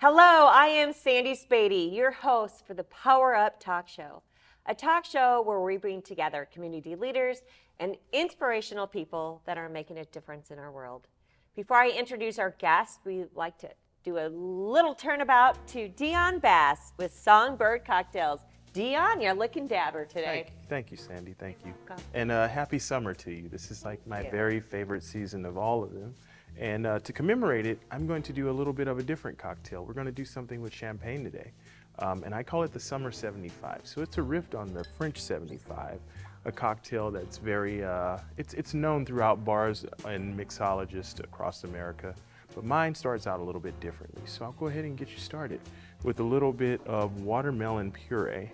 Hello, I am Sandy Spady, your host for the Power Up Talk Show, a talk show where we bring together community leaders and inspirational people that are making a difference in our world. Before I introduce our guest, we'd like to do a little turnabout to Dion Bass with Songbird Cocktails. Dion, you're looking dapper today. Thank you, Sandy. Thank you. And happy summer to you. This is like my very favorite season of all of them. And to commemorate it, I'm going to do a little bit of a different cocktail. We're going to do something with champagne today. And I call it the Summer 75. So it's a riff on the French 75, a cocktail that's very, it's known throughout bars and mixologists across America. But mine starts out a little bit differently. So I'll go ahead and get you started with a little bit of watermelon puree.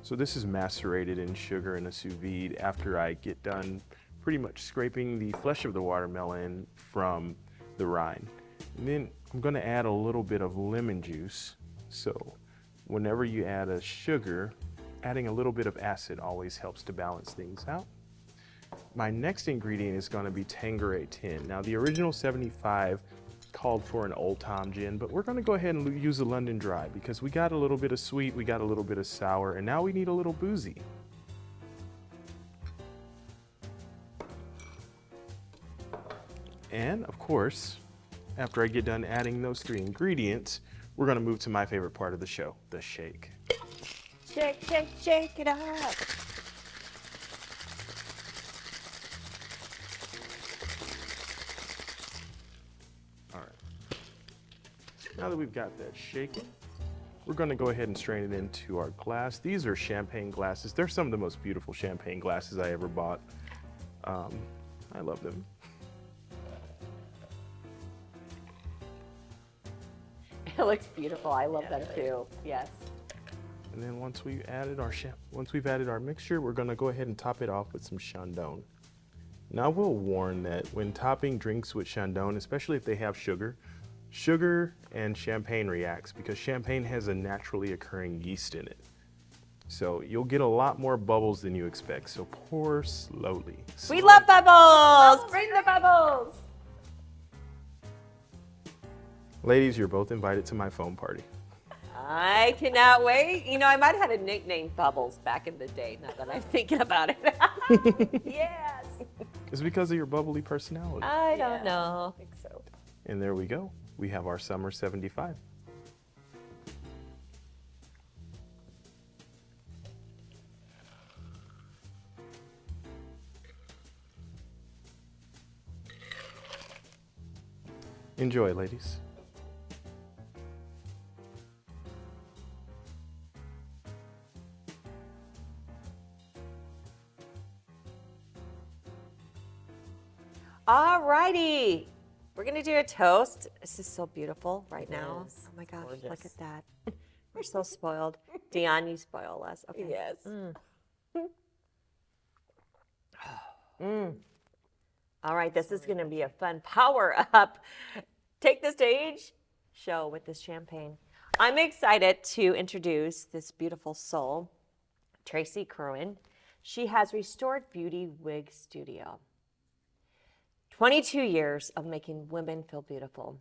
So this is macerated in sugar in a sous vide after I get done pretty much scraping the flesh of the watermelon from the rind. And then I'm going to add a little bit of lemon juice. So whenever you add a sugar, adding a little bit of acid always helps to balance things out. My next ingredient is going to be Tanqueray 10. Now the original 75 called for an Old Tom gin, but we're going to go ahead and use a London Dry because we got a little bit of sweet, we got a little bit of sour, and now we need a little boozy. And of course, after I get done adding those three ingredients, we're going to move to my favorite part of the show, the shake. Shake, shake, shake it up. All right. Now that we've got that shaken, we're going to go ahead and strain it into our glass. These are champagne glasses. They're some of the most beautiful champagne glasses I ever bought. I love them. It looks beautiful. I love them too. Yes. And then once we've added our mixture, we're going to go ahead and top it off with some Chandon. Now I will warn that when topping drinks with Chandon, especially if they have sugar, sugar and champagne reacts because champagne has a naturally occurring yeast in it. So you'll get a lot more bubbles than you expect. So pour slowly. We love bubbles. Bring the bubbles. Ladies, you're both invited to my foam party. I cannot wait. You know, I might have had a nickname Bubbles back in the day, now that I'm thinking about it. Yes. It's because of your bubbly personality. I don't know. I think so. And there we go. We have our Summer 75. Enjoy, ladies. All righty. We're going to do a toast. This is so beautiful right now. is. Oh my gosh, Gorgeous. look at that. We're so spoiled. Dion, you spoil us. Okay. Yes. All right, this is going to be a fun power up. Take the stage show with this champagne. I'm excited to introduce this beautiful soul, Tracy Corwin. She has Restored Beauty Wig Studio. 22 years of making women feel beautiful.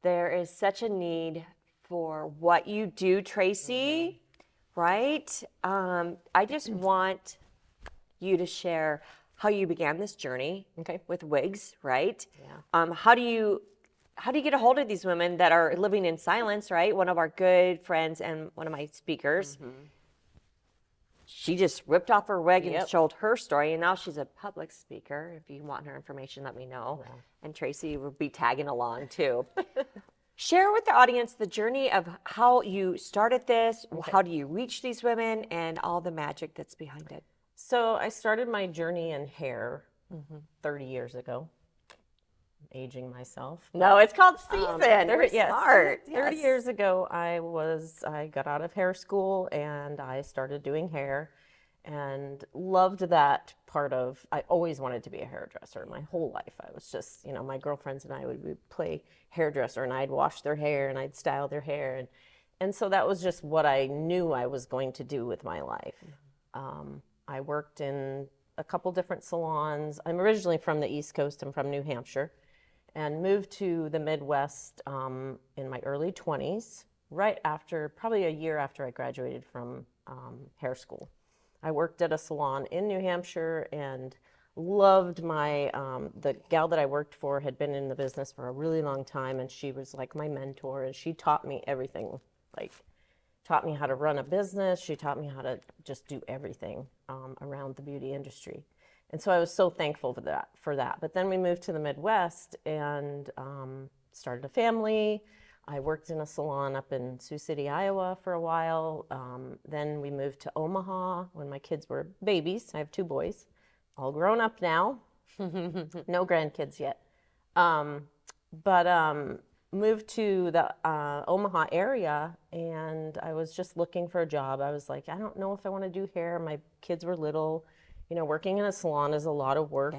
There is such a need for what you do, Tracy, right? I just want you to share how you began this journey with wigs, right? Yeah. How do you get a hold of these women that are living in silence, right? One of our good friends and one of my speakers, she just ripped off her wig and told her story, and now she's a public speaker. If you want her information, let me know. Yeah. And Tracy will be tagging along too. Share with the audience the journey of how you started this, how do you reach these women, and all the magic that's behind it. So I started my journey in hair 30 years ago. I'm aging myself. No, it's called season. You're Yes, smart. 30 Yes. years ago, I got out of hair school and I started doing hair and loved that part of, I always wanted to be a hairdresser my whole life. I was just, my girlfriends and I would play hairdresser and I'd wash their hair and I'd style their hair. And so that was just what I knew I was going to do with my life. I worked in a couple different salons. I'm originally from the East Coast. I'm from New Hampshire. and moved to the Midwest in my early 20s, right after, probably a year after I graduated from hair school. I worked at a salon in New Hampshire and loved my, the gal that I worked for had been in the business for a really long time, and she was like my mentor, and she taught me everything, like taught me how to run a business. She taught me how to just do everything around the beauty industry. And so I was so thankful for that. But then we moved to the Midwest and started a family. I worked in a salon up in Sioux City, Iowa for a while. Then we moved to Omaha when my kids were babies. I have 2 boys, all grown up now. No grandkids yet. Moved to the Omaha area, and I was just looking for a job. I was like, I don't know if I want to do hair. My kids were little. You know, working in a salon is a lot of work,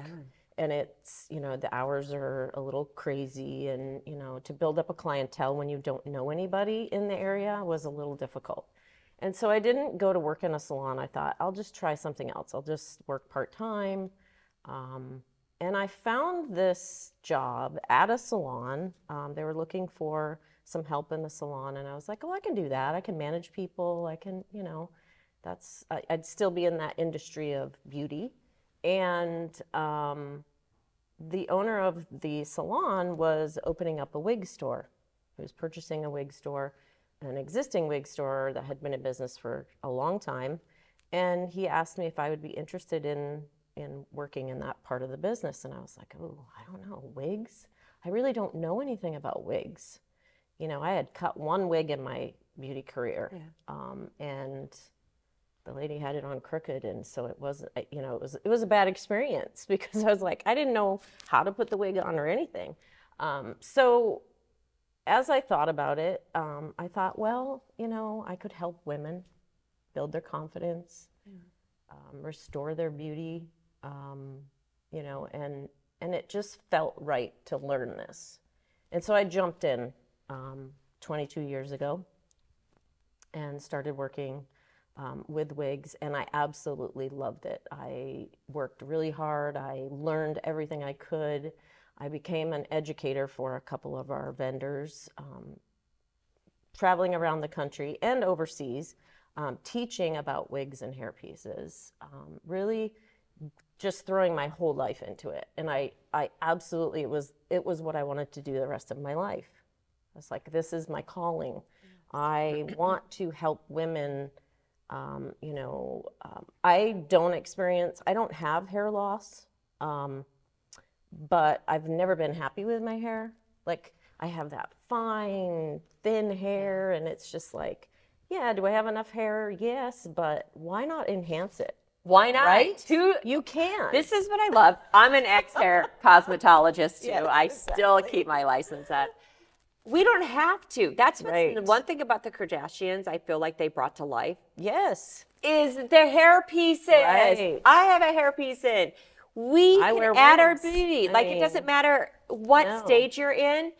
and it's, you know, the hours are a little crazy, and, you know, to build up a clientele when you don't know anybody in the area was a little difficult. And so I didn't go to work in a salon. I thought, I'll just try something else. I'll just work part-time. And I found this job at a salon. They were looking for some help in the salon, and I was like, oh, I can do that. I can manage people. I can, you know, I'd still be in that industry of beauty. And the owner of the salon was opening up a wig store. He was purchasing a wig store, an existing wig store that had been in business for a long time. And he asked me if I would be interested in working in that part of the business. And I was like, oh, I don't know, wigs? I really don't know anything about wigs. You know, I had cut 1 wig in my beauty career. And the lady had it on crooked, and so it wasn't, you know, it was a bad experience because I was like, I didn't know how to put the wig on or anything. So as I thought about it, I thought, well, you know, I could help women build their confidence, restore their beauty, you know, and it just felt right to learn this. And so I jumped in 22 years ago and started working with wigs, and I absolutely loved it. I worked really hard. I learned everything I could. I became an educator for a couple of our vendors, traveling around the country and overseas, teaching about wigs and hairpieces, really just throwing my whole life into it. And I absolutely, it was what I wanted to do the rest of my life. I was like, this is my calling. I want to help women. You know, I don't have hair loss, but I've never been happy with my hair. Like, I have that fine, thin hair, and it's just like, yeah, do I have enough hair? Yes, but why not enhance it? Why not? Right? You can. This is what I love. I'm an ex-hair cosmetologist, too. Yes, I still keep my license at. We don't have to. That's what's Right. the one thing about the Kardashians I feel like they brought to life Yes. is their hair pieces. Right. I have a hair piece in. We I can wear add our wigs. beauty. I Like, it mean, doesn't matter what no. stage you're in.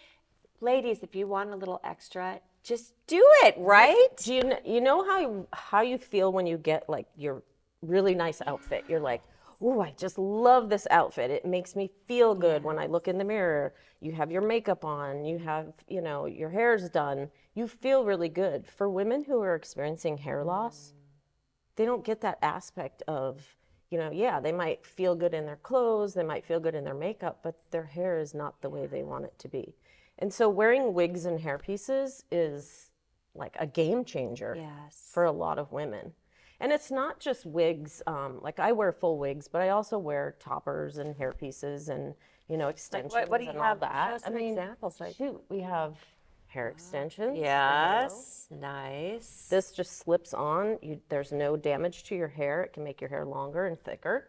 Ladies, if you want a little extra, just do it, right? Do you know how you feel when you get like your really nice outfit? You're like, oh, I just love this outfit. It makes me feel good when I look in the mirror. You have your makeup on, you have, you know, your hair's done. You feel really good. For women who are experiencing hair loss, they don't get that aspect of, you know, yeah, they might feel good in their clothes, they might feel good in their makeup, but their hair is not the way they want it to be. And so wearing wigs and hairpieces is like a game changer for a lot of women. And it's not just wigs. Like, I wear full wigs, but I also wear toppers and hairpieces and, you know, extensions. What do you and have? all that. Show some examples. Like, shoot, we have hair extensions. yes, nice. This just slips on. There's no damage to your hair. It can make your hair longer and thicker.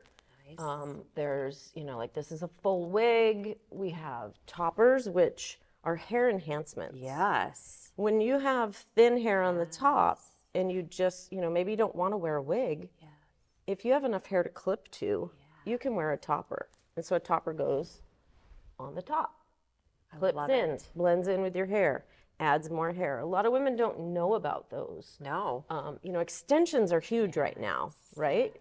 Nice. There's, you know, like, this is a full wig. We have toppers, which are hair enhancements. Yes. When you have thin hair on the top, and you just, you know, maybe you don't want to wear a wig. Yeah. If you have enough hair to clip to, you can wear a topper. And so a topper goes on the top, clips in, blends in with your hair, adds more hair. A lot of women don't know about those. No. You know, extensions are huge right now, right?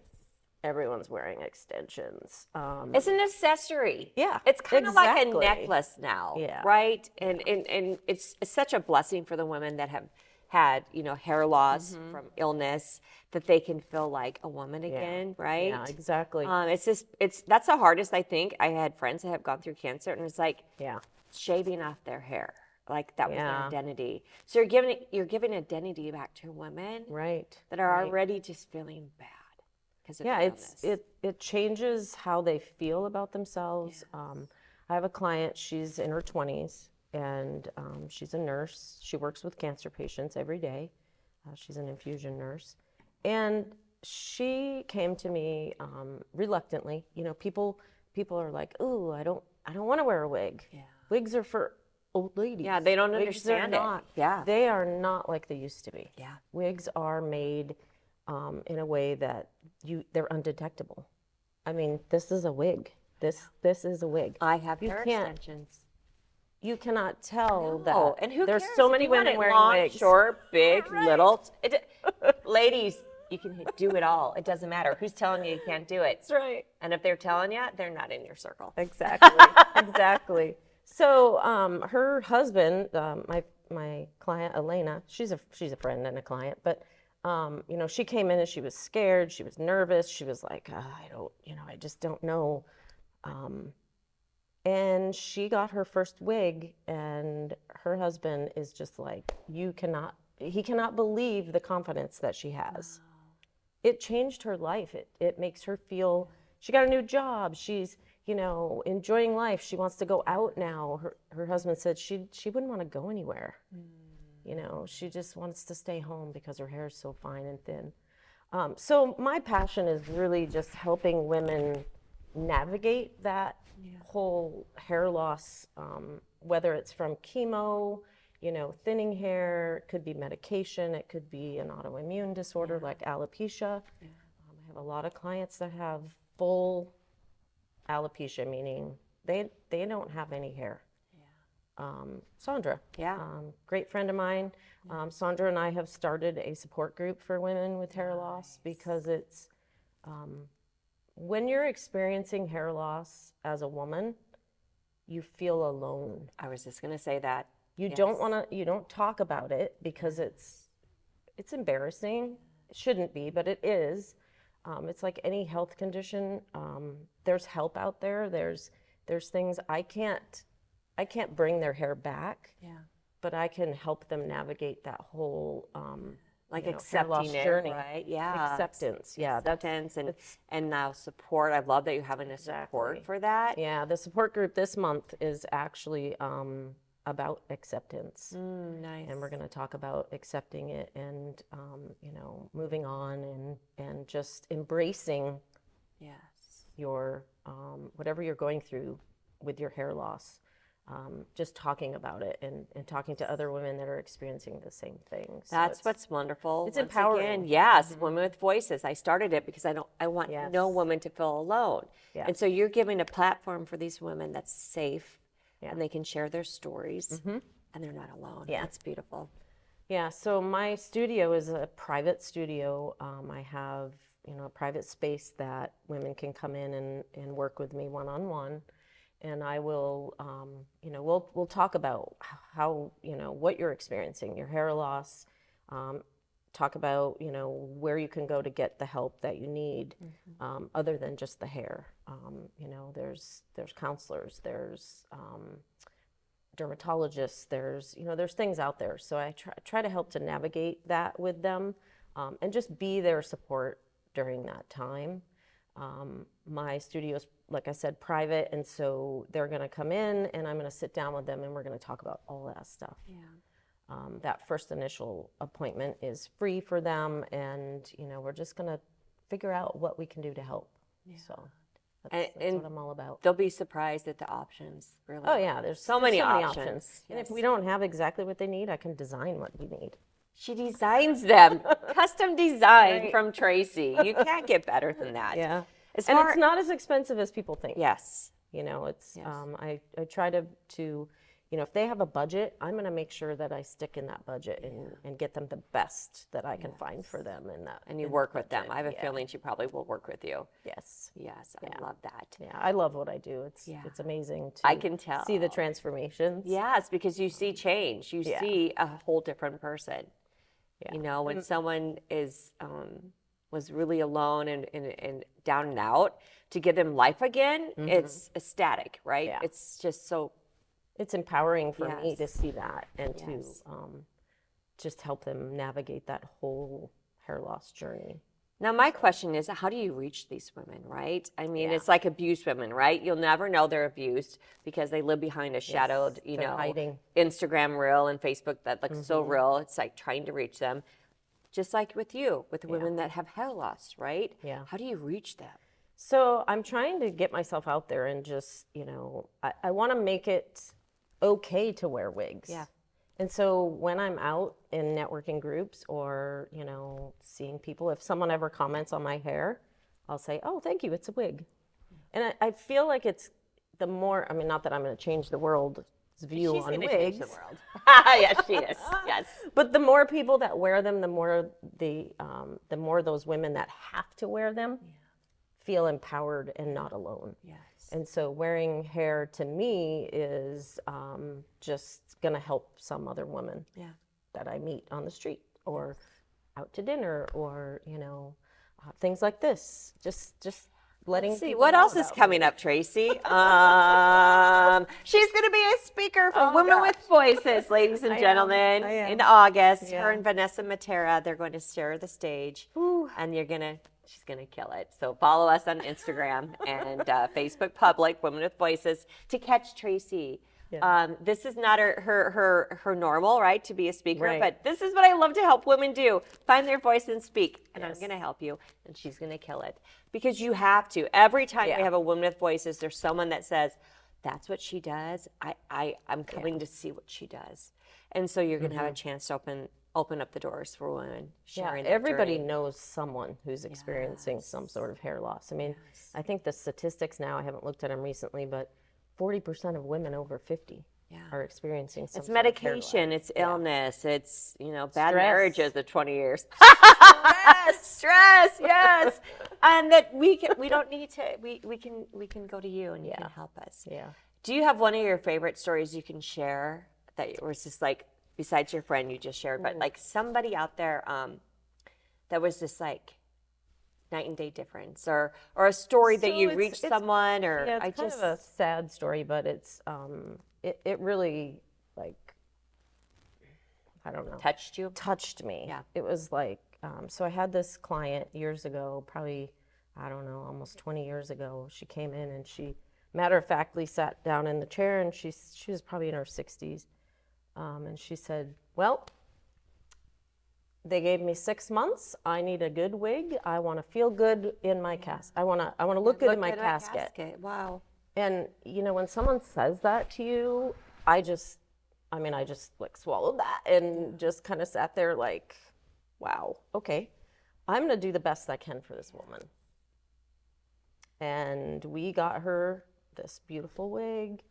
everyone's wearing extensions. It's an accessory. Yeah, It's kind of like a exactly. necklace now, Yeah. right? And it's such a blessing for the women that have had, hair loss from illness, that they can feel like a woman again, right? Yeah, exactly. That's the hardest, I think. I had friends that have gone through cancer, and it's like Yeah. shaving off their hair. Like that was their Yeah. identity. So you're giving identity back to women Right. that are already just feeling bad because of Yeah, their illness. it changes how they feel about themselves. I have a client, she's in her 20s, and she's a nurse. She works with cancer patients every day. She's an infusion nurse. And she came to me reluctantly. People are like, "Ooh, I don't want to wear a wig. Yeah. Wigs are for old ladies." Yeah, they don't Wigs understand are it. not. Yeah. They are not like they used to be. Yeah. Wigs are made in a way that they're undetectable. I mean, this is a wig. This is a wig. I have You hair can't- extensions. You cannot tell Oh, that. and who There's cares so if many you want women it wearing long, wigs. short, big, little. Ladies, you can do it all. It doesn't matter who's telling you can't do it. That's right. And if they're telling you, they're not in your circle. Exactly. Exactly. So her husband, my client Elena, she's a friend and a client, but she came in and she was scared, she was nervous, she was like, I just don't know. And she got her first wig, and her husband is just like, he cannot believe the confidence that she has. It changed her life. It makes her feel, she got a new job. She's, enjoying life. She wants to go out now. Her husband said she wouldn't want to go anywhere. She just wants to stay home because her hair is so fine and thin. So my passion is really just helping women navigate that whole hair loss, whether it's from chemo, thinning hair, it could be medication, it could be an autoimmune disorder like alopecia. I have a lot of clients that have full alopecia, meaning they don't have any hair. Sandra, great friend of mine. Sandra and I have started a support group for women with hair loss because it's when you're experiencing hair loss as a woman, you feel alone. I was just going to say that. You don't talk about it because it's embarrassing. It shouldn't be, but it is. It's like any health condition. There's help out there. There's things I can't bring their hair back. Yeah. But I can help them navigate that whole accepting it, journey. Right? Yeah. Acceptance. Yeah. Acceptance and now support. I love that you're having a support for that. Yeah. The support group this month is actually about acceptance. Nice. And we're going to talk about accepting it and moving on and just embracing your whatever you're going through with your hair loss. Just talking about it and talking to other women that are experiencing the same thing. So that's what's wonderful. It's empowering. Again, yes, Women with Voices. I started it because I want no woman to feel alone. Yeah. And so you're giving a platform for these women that's safe and they can share their stories and they're not alone. Yeah. That's beautiful. Yeah, so my studio is a private studio. I have, a private space that women can come in and work with me one-on-one. And I will, we'll talk about how, what you're experiencing, your hair loss, talk about, where you can go to get the help that you need, other than just the hair. There's counselors, there's dermatologists, there's things out there. So I try to help to navigate that with them and just be their support during that time. My studio is, like I said, private, and so they're going to come in and I'm going to sit down with them and we're going to talk about all that stuff. Yeah. That first initial appointment is free for them, and we're just going to figure out what we can do to help. Yeah. So that's what I'm all about. They'll be surprised at the options, really. Oh yeah, there's so many options. And if we don't have exactly what they need, I can design what we need. She designs them. Custom design from Tracy. You can't get better than that. Yeah. It's not as expensive as people think. Yes. It's I try to you know, if they have a budget, I'm going to make sure that I stick in that budget and get them the best that I can find for them in that. And you in work that with them. budget. I have a feeling she probably will work with you. Yes. Yes, I love that. Yeah, I love what I do. It's amazing to I can tell. see the transformations. Yes, because you see change. You see a whole different person. Yeah. You know, when someone is was really alone and down and out, to give them life again, it's ecstatic, right? Yeah. It's just so. It's empowering for me to Yes. see that and Yes. to just help them navigate that whole hair loss journey. Now, my question is, how do you reach these women, right? I mean, Yeah. it's like abused women, right? You'll never know they're abused because they live behind a shadowed, you they're know, hiding. Instagram reel and Facebook that looks so real. It's like trying to reach them. Just like with you, with the women that have hair loss, right? Yeah. How do you reach them? So I'm trying to get myself out there and just, you know, I want to make it okay to wear wigs. Yeah. And so when I'm out in networking groups or, you know, seeing people, if someone ever comments on my hair, I'll say, oh, thank you, it's a wig. And I feel like it's the more, I mean, not that I'm going to change the world's view She's on gonna wigs. change the world. Yes, she is. Yes. But the more people that wear them, the more those women that have to wear them feel empowered and not alone. Yes. And so wearing hair to me is just going to help some other woman that I meet on the street or out to dinner or, you know, things like this. Just letting Let's see, people what know else is about coming up, Tracy? She's going to be a speaker for Oh, Women gosh. with Voices, ladies and I am. gentlemen, I am. in August. Yeah. Her and Vanessa Matera, they're going to share the stage, Ooh. and she's going to kill it. So follow us on Instagram and Facebook Public, Women with Voices, to catch Tracy. Yeah. This is not her normal, right, to be a speaker, Right. but this is what I love to help women do, find their voice and speak. And I'm Yes. going to help you, and she's going to kill it. Because you have to. Every time we have a Women with Voices, there's someone that says, that's what she does. I'm coming to see what she does. And so you're going to have a chance to open up the doors for women sharing that everybody journey. knows someone who's experiencing some sort of hair loss. I mean, I think the statistics now, I haven't looked at them recently, but 40% of women over 50 are experiencing some It's sort of hair medication, loss. it's illness, it's, you know, bad Stress. marriages of 20 years. Stress, yes. And that we don't need to, we can go to you and you can help us. Yeah. Do you have one of your favorite stories you can share that was just like, besides your friend you just shared, but like somebody out there that was just like night and day difference, or a story that So you it's- reached it's- someone, or Yeah, it's kind of a sad story, but it's it really, like, I don't know, touched me. Yeah. It was like, so I had this client years ago, probably, I don't know, almost 20 years ago. She came in and she matter-of-factly sat down in the chair, and she was probably in her 60s. And she said, well, they gave me 6 months. I need a good wig. I want to feel good in my casket. I want to look good in my casket. Wow. And, you know, when someone says that to you, I just like swallowed that and just kind of sat there like, wow, okay, I'm going to do the best I can for this woman. And we got her this beautiful wig,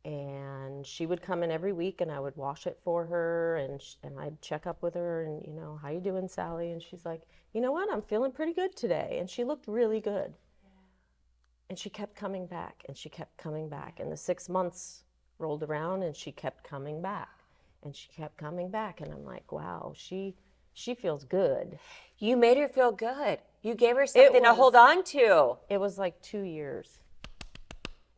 and she would come in every week and I would wash it for her, and I'd check up with her and, you know, how you doing, Sally? And she's like, you know what, I'm feeling pretty good today. And she looked really good. And she kept coming back, and she kept coming back. And the 6 months rolled around, and she kept coming back, and she kept coming back. And I'm like, wow, she feels good. You made her feel good. You gave her something to hold on to. It was like 2 years.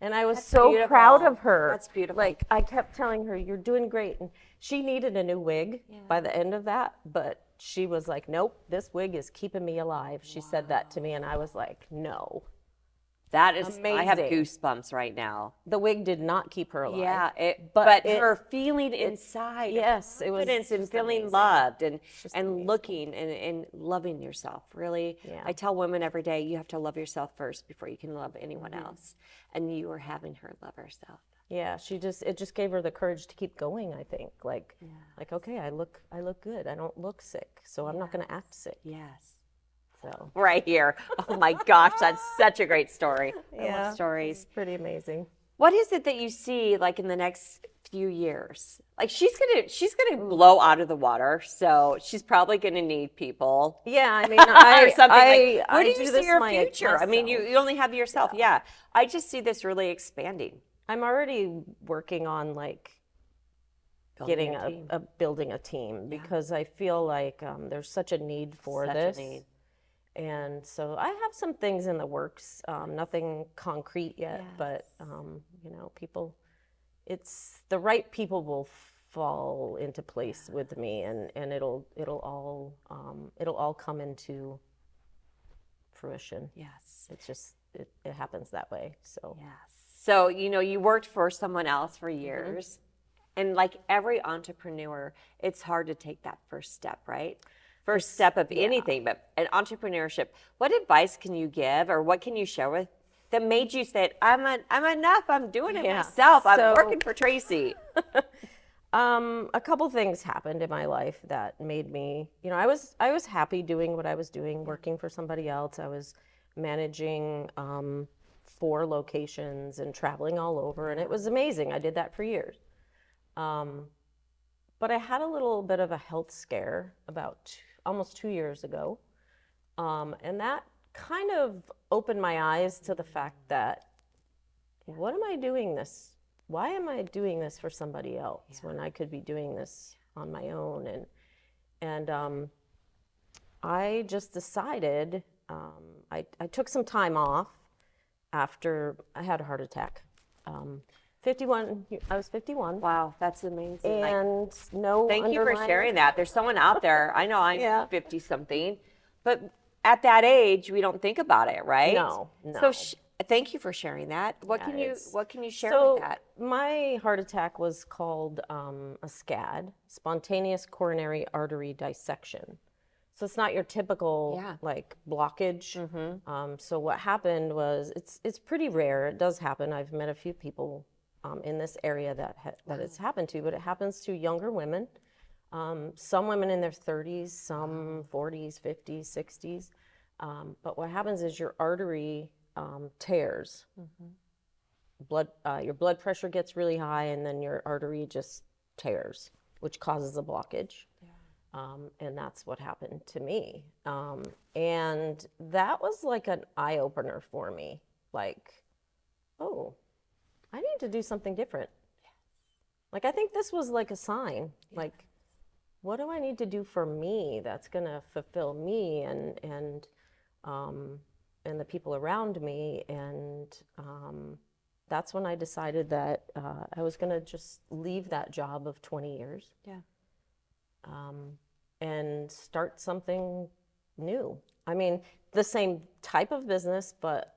And I was That's so beautiful. proud of her. That's beautiful. Like, I kept telling her, you're doing great. And she needed a new wig by the end of that, but she was like, nope, this wig is keeping me alive. She said that to me, and I was like, no. That is, I have Amazing. goosebumps right now. The wig did not keep her alive. Yeah, but her feeling inside, yes, it was confidence and just feeling amazing. loved and amazing. looking and loving yourself. Really, Yeah. I tell women every day, you have to love yourself first before you can love anyone Mm-hmm. else. And you are having her love herself. Yeah, it just gave her the courage to keep going, I think. Like, okay, I look good. I don't look sick, so I'm not going to act sick. Yes. So Right here. Oh my gosh, that's such a great story. I Yeah. love stories. pretty amazing. What is it that you see like in the next few years? Like she's gonna blow out of the water, so she's probably gonna need people. Yeah, I mean, Or something like. Where I do you do see this your future? I mean, you myself. only have yourself. Yeah. I just see this really expanding. I'm already working on like Building getting your team. building a team because I feel like there's such a need for Such a this. need. And so I have some things in the works, nothing concrete yet, but you know, it's the right people will fall into place with me, and it'll all come into fruition. Yes. It's just it happens that way. So Yes. So, you worked for someone else for years. And like every entrepreneur, it's hard to take that first step, right? First step of anything, but an entrepreneurship. What advice can you give, or what can you share with that made you say, I'm enough. I'm doing it myself. I'm working for Tracy. A couple things happened in my life that made me, I was happy doing what I was doing, working for somebody else. I was managing 4 locations and traveling all over, and it was amazing. I did that for years. But I had a little bit of a health scare about almost 2 years ago. And that kind of opened my eyes to the fact that, what am I doing this? Why am I doing this for somebody else when I could be doing this on my own? And I just decided, I took some time off after I had a heart attack. 51, I was 51. Wow, that's amazing. And no Thank you for underlying- sharing that. There's someone out there. I know I'm 50 something, but at that age, we don't think about it, right? No. So thank you for sharing that. What can you share with that? My heart attack was called a SCAD, spontaneous coronary artery dissection. So it's not your typical like blockage. So what happened was, it's pretty rare. It does happen. I've met a few people in this area that it's happened to, but it happens to younger women. Some women in their 30s, some 40s, 50s, 60s. But what happens is your artery tears. Your blood pressure gets really high, and then your artery just tears, which causes a blockage. And that's what happened to me. And that was like an eye-opener for me. Like, oh, I need to do something different. Like, I think this was like a sign. Like, what do I need to do for me that's going to fulfill me and the people around me? And that's when I decided that I was going to just leave that job of 20 years. And start something new. I mean, the same type of business, but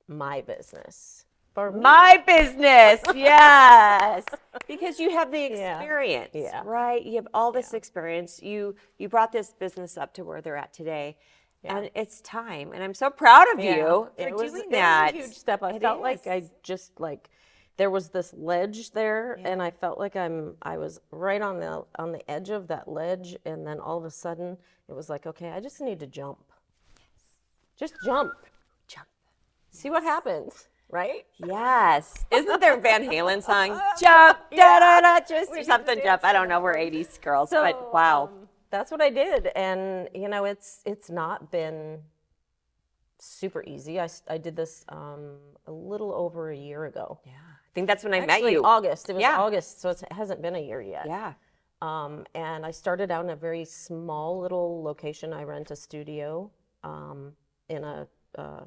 my business. For me. My business, yes. Because you have the experience, right? You have all this experience. You brought this business up to where they're at today. And it's time. And I'm so proud of you for doing that. It was a huge step. I felt like I just there was this ledge there, and I felt like I was right on the edge of that ledge, and then all of a sudden it was like, okay, I just need to jump. Just jump. See what happens, right? Yes. Isn't there a Van Halen song? Jump, da da da, just or something jump. I don't know, we're 80s girls, but wow. That's what I did, and it's not been super easy. I did this a little over a year ago. I think that's when I met you. August. It was August, so it hasn't been a year yet. And I started out in a very small little location. I rent a studio in a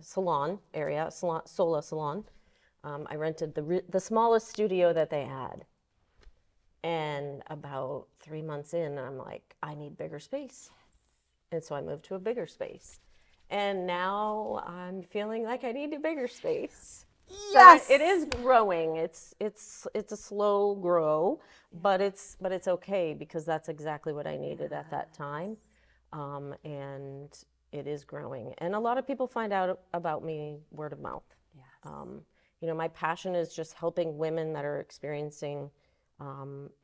salon area, Sola Salon. I rented the smallest studio that they had. And about 3 months in, I'm like, I need bigger space. And so I moved to a bigger space. And now I'm feeling like I need a bigger space. Yes, so it is growing. It's a slow grow, but it's okay because that's exactly what I needed at that time, and it is growing. And a lot of people find out about me word of mouth. My passion is just helping women that are experiencing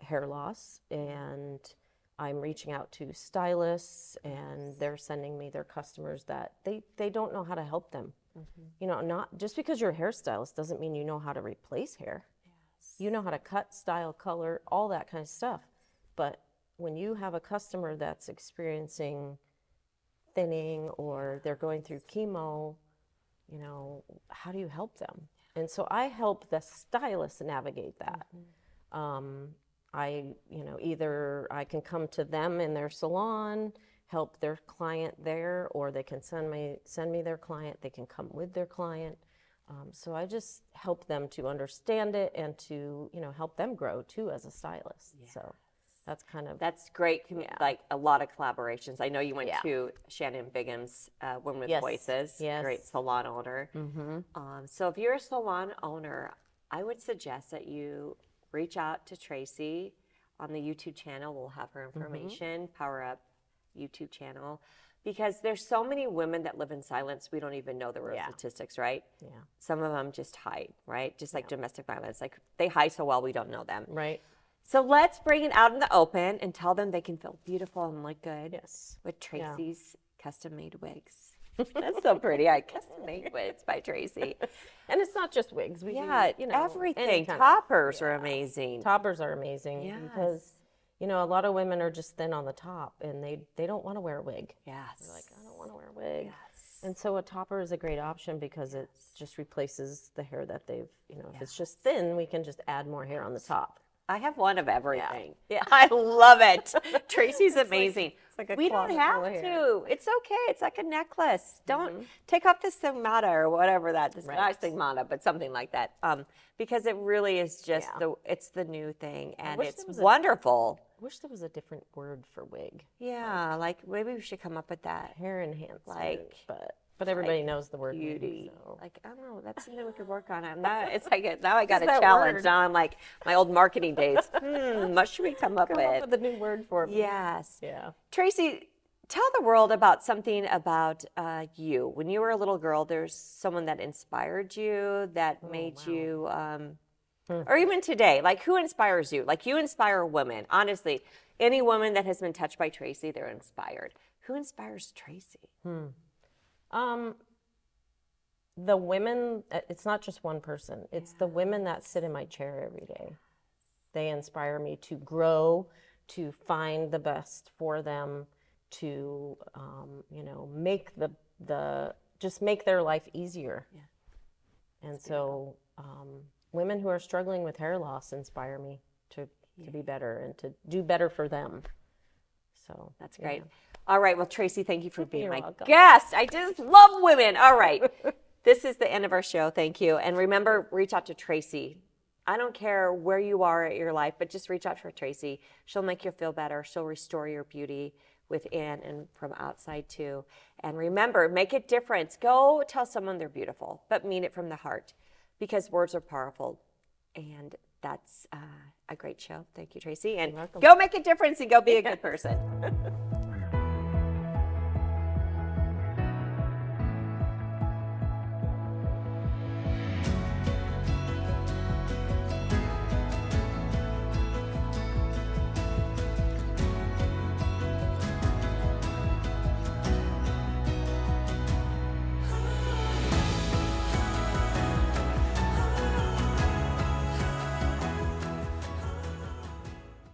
hair loss and I'm reaching out to stylists, and they're sending me their customers that they don't know how to help them. You know, not just because you're a hairstylist doesn't mean you know how to replace hair. You know how to cut, style, color, all that kind of stuff. But when you have a customer that's experiencing thinning or they're going through chemo, you know, how do you help them? And so I help the stylist navigate that. You know, either I can come to them in their salon, help their client there, or they can send me their client. They can come with their client. So I just help them to understand it and to, you know, help them grow too as a stylist. So that's kind of great. Like a lot of collaborations. I know you went to Shannon Bigham's Women with Voices, great salon owner. So if you're a salon owner, I would suggest that you reach out to Tracy on the YouTube channel. We'll have her information, Power Up YouTube channel, because there's so many women that live in silence. We don't even know the real statistics, right? Yeah. Some of them just hide, right? Just like domestic violence. Like they hide so well we don't know them. Right. So let's bring it out in the open and tell them they can feel beautiful and look good with Tracy's custom-made wigs. That's so pretty. I custom-made wigs by Tracy. And it's not just wigs. We do, you know, everything. Toppers are amazing. Toppers are amazing because, you know, a lot of women are just thin on the top and they don't want to wear a wig. They're like, I don't want to wear a wig. And so a topper is a great option because it just replaces the hair that they've, you know, if it's just thin, we can just add more hair on the top. I have one of everything. Yeah. I love it. Tracy's amazing. It's like a we don't have to. It's okay. It's like a necklace. Don't take off the stigmata or whatever that is. Not stigmata, but something like that. Because it really is just it's the new thing, and it's wonderful. I wish there was a different word for wig. Yeah, like maybe we should come up with that. Hair enhancement. But everybody knows the word beauty. So. Like, I don't know, that's something we could work on. Now it's like now I got a challenge. Word? Now I'm like my old marketing days. What should we come up with? Come up with a new word for me. Yes. Yeah. Tracy, tell the world about something about you. When you were a little girl, there's someone that inspired you, that made you, or even today, like who inspires you? Like you inspire women. Honestly, any woman that has been touched by Tracy, they're inspired. Who inspires Tracy? The women, it's not just one person. It's the women that sit in my chair every day. They inspire me to grow, to find the best for them, to, you know, make just make their life easier. Yeah. And so women who are struggling with hair loss inspire me to be better and to do better for them. So that's great. All right. Well, Tracy, thank you for being my guest. I just love women. All right. This is the end of our show. Thank you. And remember, reach out to Tracy. I don't care where you are at your life, but just reach out to Tracy. She'll make you feel better. She'll restore your beauty within and from outside too. And remember, make a difference. Go tell someone they're beautiful, but mean it from the heart, because words are powerful. And that's a great show. Thank you, Tracy. And go make a difference and go be a good person.